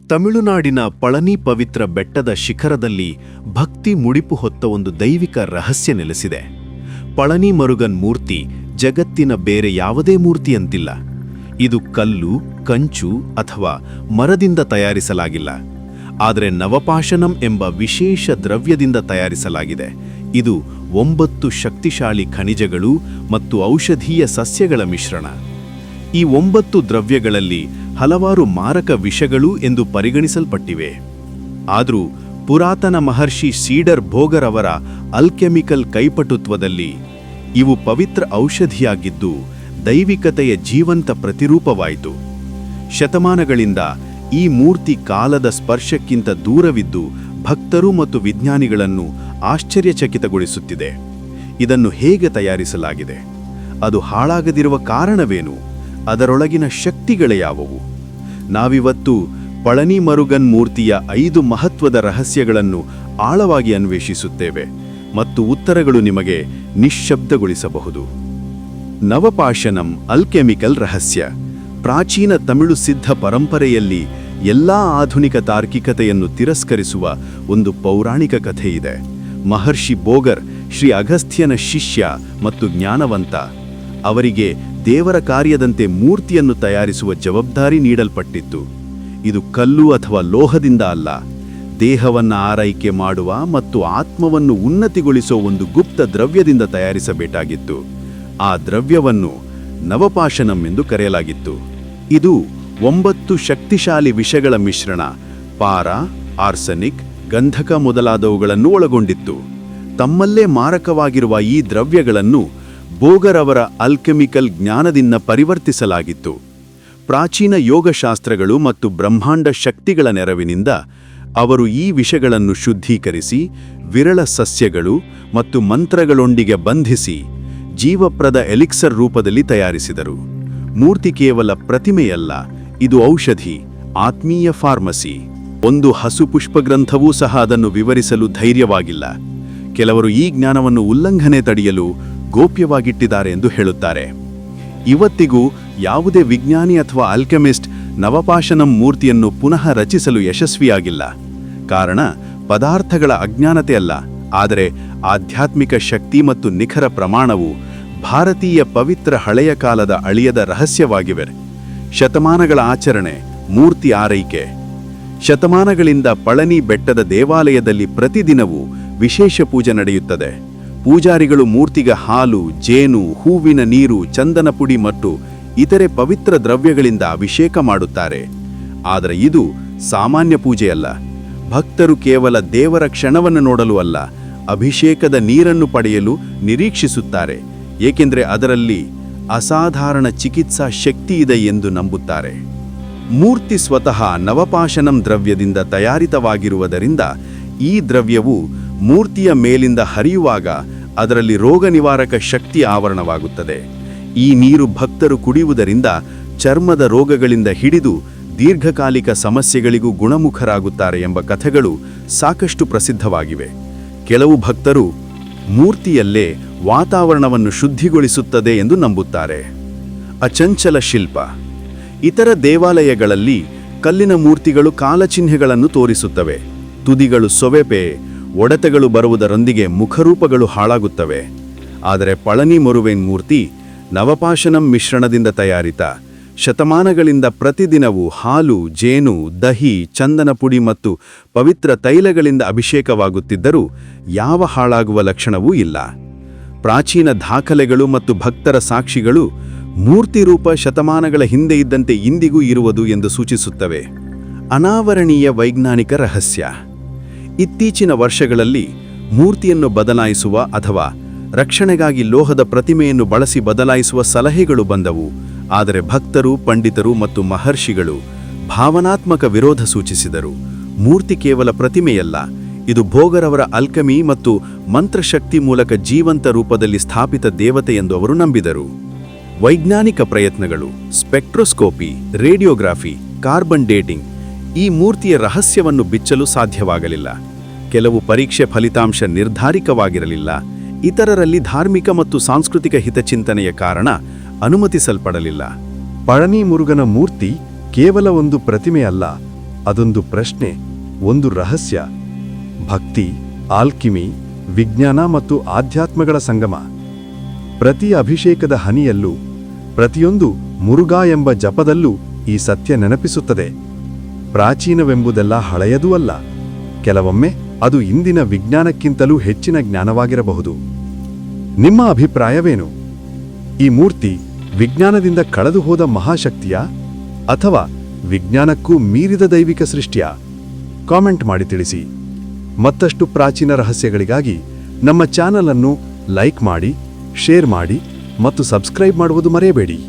ತಮಿಳುನಾಡಿನ ಪಳನಿ ಪವಿತ್ರ ಬೆಟ್ಟದ ಶಿಖರದಲ್ಲಿ ಭಕ್ತಿ ಮುಡಿಪು ಹೊತ್ತ ಒಂದು ದೈವಿಕ ರಹಸ್ಯ ನೆಲೆಸಿದೆ. ಪಳನಿ ಮರುಗನ್ ಮೂರ್ತಿ ಜಗತ್ತಿನ ಬೇರೆ ಯಾವುದೇ ಮೂರ್ತಿಯಂತಿಲ್ಲ. ಇದು ಕಲ್ಲು, ಕಂಚು ಅಥವಾ ಮರದಿಂದ ತಯಾರಿಸಲಾಗಿಲ್ಲ, ಆದರೆ ನವಪಾಷಾಣಂ ಎಂಬ ವಿಶೇಷ ದ್ರವ್ಯದಿಂದ ತಯಾರಿಸಲಾಗಿದೆ. ಇದು 9 ಶಕ್ತಿಶಾಲಿ ಖನಿಜಗಳು ಮತ್ತು ಔಷಧೀಯ ಸಸ್ಯಗಳ ಮಿಶ್ರಣ. ಈ 9 ದ್ರವ್ಯಗಳಲ್ಲಿ ಹಲವಾರು ಮಾರಕ ವಿಷಗಳು ಎಂದು ಪರಿಗಣಿಸಲ್ಪಟ್ಟಿವೆ. ಆದರೂ ಪುರಾತನ ಮಹರ್ಷಿ ಸೀಡರ್ ಭೋಗರ್ ಅವರ ಅಲ್ಕೆಮಿಕಲ್ ಕೈಪಟುತ್ವದಲ್ಲಿ ಇವು ಪವಿತ್ರ ಔಷಧಿಯಾಗಿದ್ದು ದೈವಿಕತೆಯ ಜೀವಂತ ಪ್ರತಿರೂಪವಾಯಿತು. ಶತಮಾನಗಳಿಂದ ಈ ಮೂರ್ತಿ ಕಾಲದ ಸ್ಪರ್ಶಕ್ಕಿಂತ ದೂರವಿದ್ದು ಭಕ್ತರು ಮತ್ತು ವಿಜ್ಞಾನಿಗಳನ್ನು ಆಶ್ಚರ್ಯಚಕಿತಗೊಳಿಸುತ್ತಿದೆ. ಇದನ್ನು ಹೇಗೆ ತಯಾರಿಸಲಾಗಿದೆ? ಅದು ಹಾಳಾಗದಿರುವ ಕಾರಣವೇನು? ಅದರೊಳಗಿನ ಶಕ್ತಿಗಳೇ ಯಾವುವು? ನಾವಿವತ್ತು ಪಳನಿ ಮರುಗನ್ ಮೂರ್ತಿಯ 5 ಮಹತ್ವದ ರಹಸ್ಯಗಳನ್ನು ಆಳವಾಗಿ ಅನ್ವೇಷಿಸುತ್ತೇವೆ ಮತ್ತು ಉತ್ತರಗಳು ನಿಮಗೆ ನಿಶ್ಶಬ್ದಗೊಳಿಸಬಹುದು. ನವಪಾಷಾಣಂ ಅಲ್ಕೆಮಿಕಲ್ ರಹಸ್ಯ. ಪ್ರಾಚೀನ ತಮಿಳು ಸಿದ್ಧ ಪರಂಪರೆಯಲ್ಲಿ ಎಲ್ಲಾ ಆಧುನಿಕ ತಾರ್ಕಿಕತೆಯನ್ನು ತಿರಸ್ಕರಿಸುವ ಒಂದು ಪೌರಾಣಿಕ ಕಥೆಯಿದೆ. ಮಹರ್ಷಿ ಭೋಗರ್ ಶ್ರೀ ಅಗಸ್ತ್ಯನ ಶಿಷ್ಯ ಮತ್ತು ಜ್ಞಾನವಂತ. ಅವರಿಗೆ ದೇವರ ಕಾರ್ಯದಂತೆ ಮೂರ್ತಿಯನ್ನು ತಯಾರಿಸುವ ಜವಾಬ್ದಾರಿ ನೀಡಲ್ಪಟ್ಟಿತ್ತು. ಇದು ಕಲ್ಲು ಅಥವಾ ಲೋಹದಿಂದ ಅಲ್ಲ, ದೇಹವನ್ನು ಆರೈಕೆ ಮಾಡುವ ಮತ್ತು ಆತ್ಮವನ್ನು ಉನ್ನತಿಗೊಳಿಸೋ ಒಂದು ಗುಪ್ತ ದ್ರವ್ಯದಿಂದ ತಯಾರಿಸಬೇಕಾಗಿತ್ತು. ಆ ದ್ರವ್ಯವನ್ನು ನವಪಾಷಾಣಂ ಎಂದು ಕರೆಯಲಾಗಿತ್ತು. ಇದು 9 ಶಕ್ತಿಶಾಲಿ ವಿಷಗಳ ಮಿಶ್ರಣ, ಪಾರ, ಆರ್ಸೆನಿಕ್, ಗಂಧಕ ಮೊದಲಾದವುಗಳನ್ನು ಒಳಗೊಂಡಿತ್ತು. ತಮ್ಮಲ್ಲೇ ಮಾರಕವಾಗಿರುವ ಈ ದ್ರವ್ಯಗಳನ್ನು ಭೋಗರ್ ಅವರ ಅಲ್ಕೆಮಿಕಲ್ ಜ್ಞಾನದಿಂದ ಪರಿವರ್ತಿಸಲಾಗಿತ್ತು. ಪ್ರಾಚೀನ ಯೋಗಶಾಸ್ತ್ರಗಳು ಮತ್ತು ಬ್ರಹ್ಮಾಂಡ ಶಕ್ತಿಗಳ ನೆರವಿನಿಂದ ಅವರು ಈ ವಿಷಗಳನ್ನು ಶುದ್ಧೀಕರಿಸಿ ವಿರಳ ಸಸ್ಯಗಳು ಮತ್ತು ಮಂತ್ರಗಳೊಂದಿಗೆ ಬಂಧಿಸಿ ಜೀವಪ್ರದ ಎಲಿಕ್ಸರ್ ರೂಪದಲ್ಲಿ ತಯಾರಿಸಿದರು. ಮೂರ್ತಿ ಕೇವಲ ಪ್ರತಿಮೆಯಲ್ಲ, ಇದು ಔಷಧಿ, ಆತ್ಮೀಯ ಫಾರ್ಮಸಿ. ಒಂದು ಹಸು ಪುಷ್ಪಗ್ರಂಥವೂ ಸಹ ಅದನ್ನು ವಿವರಿಸಲು ಧೈರ್ಯವಾಗಿಲ್ಲ. ಕೆಲವರು ಈ ಜ್ಞಾನವನ್ನು ಉಲ್ಲಂಘನೆ ತಡೆಯಲು ಗೋಪ್ಯವಾಗಿಟ್ಟಿದ್ದಾರೆ ಎಂದು ಹೇಳುತ್ತಾರೆ. ಇವತ್ತಿಗೂ ಯಾವುದೇ ವಿಜ್ಞಾನಿ ಅಥವಾ ಆಲ್ಕೆಮಿಸ್ಟ್ ನವಪಾಷಾಣಂ ಮೂರ್ತಿಯನ್ನು ಪುನಃ ರಚಿಸಲು ಯಶಸ್ವಿಯಾಗಿಲ್ಲ. ಕಾರಣ ಪದಾರ್ಥಗಳ ಅಜ್ಞಾನತೆ ಅಲ್ಲ, ಆದರೆ ಆಧ್ಯಾತ್ಮಿಕ ಶಕ್ತಿ ಮತ್ತು ನಿಖರ ಪ್ರಮಾಣವು ಭಾರತೀಯ ಪವಿತ್ರ ಹಳೆಯ ಕಾಲದ ಅಳಿಯದ ರಹಸ್ಯವಾಗಿವೆ. ಶತಮಾನಗಳ ಆಚರಣೆ, ಮೂರ್ತಿ ಆರೈಕೆ. ಶತಮಾನಗಳಿಂದ ಪಳನಿ ಬೆಟ್ಟದ ದೇವಾಲಯದಲ್ಲಿ ಪ್ರತಿದಿನವೂ ವಿಶೇಷ ಪೂಜೆ ನಡೆಯುತ್ತದೆ. ಪೂಜಾರಿಗಳು ಮೂರ್ತಿಗೆ ಹಾಲು, ಜೇನು, ಹೂವಿನ ನೀರು, ಚಂದನ ಪುಡಿ ಮತ್ತು ಇತರೆ ಪವಿತ್ರ ದ್ರವ್ಯಗಳಿಂದ ಅಭಿಷೇಕ ಮಾಡುತ್ತಾರೆ. ಆದರೆ ಇದು ಸಾಮಾನ್ಯ ಪೂಜೆಯಲ್ಲ. ಭಕ್ತರು ಕೇವಲ ದೇವರ ಕ್ಷಣವನ್ನು ನೋಡಲು ಅಲ್ಲ, ಅಭಿಷೇಕದ ನೀರನ್ನು ಪಡೆಯಲು ನಿರೀಕ್ಷಿಸುತ್ತಾರೆ, ಏಕೆಂದರೆ ಅದರಲ್ಲಿ ಅಸಾಧಾರಣ ಚಿಕಿತ್ಸಾ ಶಕ್ತಿ ಇದೆ ಎಂದು ನಂಬುತ್ತಾರೆ. ಮೂರ್ತಿ ಸ್ವತಃ ನವಪಾಷಾಣಂ ದ್ರವ್ಯದಿಂದ ತಯಾರಿತವಾಗಿರುವುದರಿಂದ ಈ ದ್ರವ್ಯವು ಮೂರ್ತಿಯ ಮೇಲಿಂದ ಹರಿಯುವಾಗ ಅದರಲ್ಲಿ ರೋಗ ನಿವಾರಕ ಶಕ್ತಿ ಆವರಣವಾಗುತ್ತದೆ. ಈ ನೀರು ಭಕ್ತರು ಕುಡಿಯುವುದರಿಂದ ಚರ್ಮದ ರೋಗಗಳಿಂದ ಹಿಡಿದು ದೀರ್ಘಕಾಲಿಕ ಸಮಸ್ಯೆಗಳಿಗೂ ಗುಣಮುಖರಾಗುತ್ತಾರೆ ಎಂಬ ಕಥೆಗಳು ಸಾಕಷ್ಟು ಪ್ರಸಿದ್ಧವಾಗಿವೆ. ಕೆಲವು ಭಕ್ತರು ಮೂರ್ತಿಯಲ್ಲೇ ವಾತಾವರಣವನ್ನು ಶುದ್ಧಿಗೊಳಿಸುತ್ತದೆ ಎಂದು ನಂಬುತ್ತಾರೆ. ಅಚಂಚಲ ಶಿಲ್ಪ. ಇತರ ದೇವಾಲಯಗಳಲ್ಲಿ ಕಲ್ಲಿನ ಮೂರ್ತಿಗಳು ಕಾಲಚಿಹ್ನೆಗಳನ್ನು ತೋರಿಸುತ್ತವೆ. ತುದಿಗಳು ಸೊವೆಪೆ, ಒಡೆತಗಳು ಬರುವುದರೊಂದಿಗೆ ಮುಖರೂಪಗಳು ಹಾಳಾಗುತ್ತವೆ. ಆದರೆ ಪಳನಿ ಮರುಗನ್ ಮೂರ್ತಿ ನವಪಾಷಾಣಂ ಮಿಶ್ರಣದಿಂದ ತಯಾರಿತ. ಶತಮಾನಗಳಿಂದ ಪ್ರತಿದಿನವೂ ಹಾಲು, ಜೇನು, ದಹಿ, ಚಂದನ ಪುಡಿ ಮತ್ತು ಪವಿತ್ರ ತೈಲಗಳಿಂದ ಅಭಿಷೇಕವಾಗುತ್ತಿದ್ದರೂ ಯಾವ ಹಾಳಾಗುವ ಲಕ್ಷಣವೂ ಇಲ್ಲ. ಪ್ರಾಚೀನ ದಾಖಲೆಗಳು ಮತ್ತು ಭಕ್ತರ ಸಾಕ್ಷಿಗಳು ಮೂರ್ತಿ ರೂಪ ಶತಮಾನಗಳ ಹಿಂದೆ ಇದ್ದಂತೆ ಇಂದಿಗೂ ಇರುವುದು ಎಂದು ಸೂಚಿಸುತ್ತವೆ. ಅನಾವರಣೀಯ ವೈಜ್ಞಾನಿಕ ರಹಸ್ಯ. ಇತ್ತೀಚಿನ ವರ್ಷಗಳಲ್ಲಿ ಮೂರ್ತಿಯನ್ನು ಬದಲಾಯಿಸುವ ಅಥವಾ ರಕ್ಷಣೆಗಾಗಿ ಲೋಹದ ಪ್ರತಿಮೆಯನ್ನು ಬಳಸಿ ಬದಲಾಯಿಸುವ ಸಲಹೆಗಳು ಬಂದವು. ಆದರೆ ಭಕ್ತರು, ಪಂಡಿತರು ಮತ್ತು ಮಹರ್ಷಿಗಳು ಭಾವನಾತ್ಮಕ ವಿರೋಧ ಸೂಚಿಸಿದರು. ಮೂರ್ತಿ ಕೇವಲ ಪ್ರತಿಮೆಯಲ್ಲ, ಇದು ಭೋಗರ್ ಅವರ ಅಲ್ಕೆಮಿ ಮತ್ತು ಮಂತ್ರಶಕ್ತಿ ಮೂಲಕ ಜೀವಂತ ರೂಪದಲ್ಲಿ ಸ್ಥಾಪಿತ ದೇವತೆ ಎಂದು ಅವರು ನಂಬಿದರು. ವೈಜ್ಞಾನಿಕ ಪ್ರಯತ್ನಗಳು, ಸ್ಪೆಕ್ಟ್ರೋಸ್ಕೋಪಿ, ರೇಡಿಯೋಗ್ರಫಿ, ಕಾರ್ಬನ್ ಡೇಟಿಂಗ್ ಈ ಮೂರ್ತಿಯ ರಹಸ್ಯವನ್ನು ಬಿಚ್ಚಲು ಸಾಧ್ಯವಾಗಲಿಲ್ಲ. ಕೆಲವು ಪರೀಕ್ಷೆ ಫಲಿತಾಂಶ ನಿರ್ಧಾರಿಕವಾಗಿರಲಿಲ್ಲ. ಇತರರಲ್ಲಿ ಧಾರ್ಮಿಕ ಮತ್ತು ಸಾಂಸ್ಕೃತಿಕ ಹಿತಚಿಂತನೆಯ ಕಾರಣ ಅನುಮತಿಸಲ್ಪಡಲಿಲ್ಲ. ಪಳನಿ ಮುರುಗನ ಮೂರ್ತಿ ಕೇವಲ ಒಂದು ಪ್ರತಿಮೆಯಲ್ಲ, ಅದೊಂದು ಪ್ರಶ್ನೆ, ಒಂದು ರಹಸ್ಯ. ಭಕ್ತಿ, ಆಲ್ಕಿಮಿ, ವಿಜ್ಞಾನ ಮತ್ತು ಆಧ್ಯಾತ್ಮಗಳ ಸಂಗಮ. ಪ್ರತಿ ಅಭಿಷೇಕದ ಹನಿಯಲ್ಲೂ, ಪ್ರತಿಯೊಂದು ಮುರುಘಾ ಎಂಬ ಜಪದಲ್ಲೂ ಈ ಸತ್ಯ ನೆನಪಿಸುತ್ತದೆ. ಪ್ರಾಚೀನವೆಂಬುದೆಲ್ಲ ಹಳೆಯದೂ ಅಲ್ಲ, ಕೆಲವೊಮ್ಮೆ ಅದು ಇಂದಿನ ವಿಜ್ಞಾನಕ್ಕಿಂತಲೂ ಹೆಚ್ಚಿನ ಜ್ಞಾನವಾಗಿರಬಹುದು. ನಿಮ್ಮ ಅಭಿಪ್ರಾಯವೇನು? ಈ ಮೂರ್ತಿ ವಿಜ್ಞಾನದಿಂದ ಕಳೆದು ಹೋದ ಮಹಾಶಕ್ತಿಯ ಅಥವಾ ವಿಜ್ಞಾನಕ್ಕೂ ಮೀರಿದ ದೈವಿಕ ಸೃಷ್ಟಿಯ? ಕಾಮೆಂಟ್ ಮಾಡಿ ತಿಳಿಸಿ. ಮತ್ತಷ್ಟು ಪ್ರಾಚೀನ ರಹಸ್ಯಗಳಿಗಾಗಿ ನಮ್ಮ ಚಾನಲ್ ಅನ್ನು ಲೈಕ್ ಮಾಡಿ, ಶೇರ್ ಮಾಡಿ ಮತ್ತು ಸಬ್ಸ್ಕ್ರೈಬ್ ಮಾಡುವುದು ಮರೆಯಬೇಡಿ.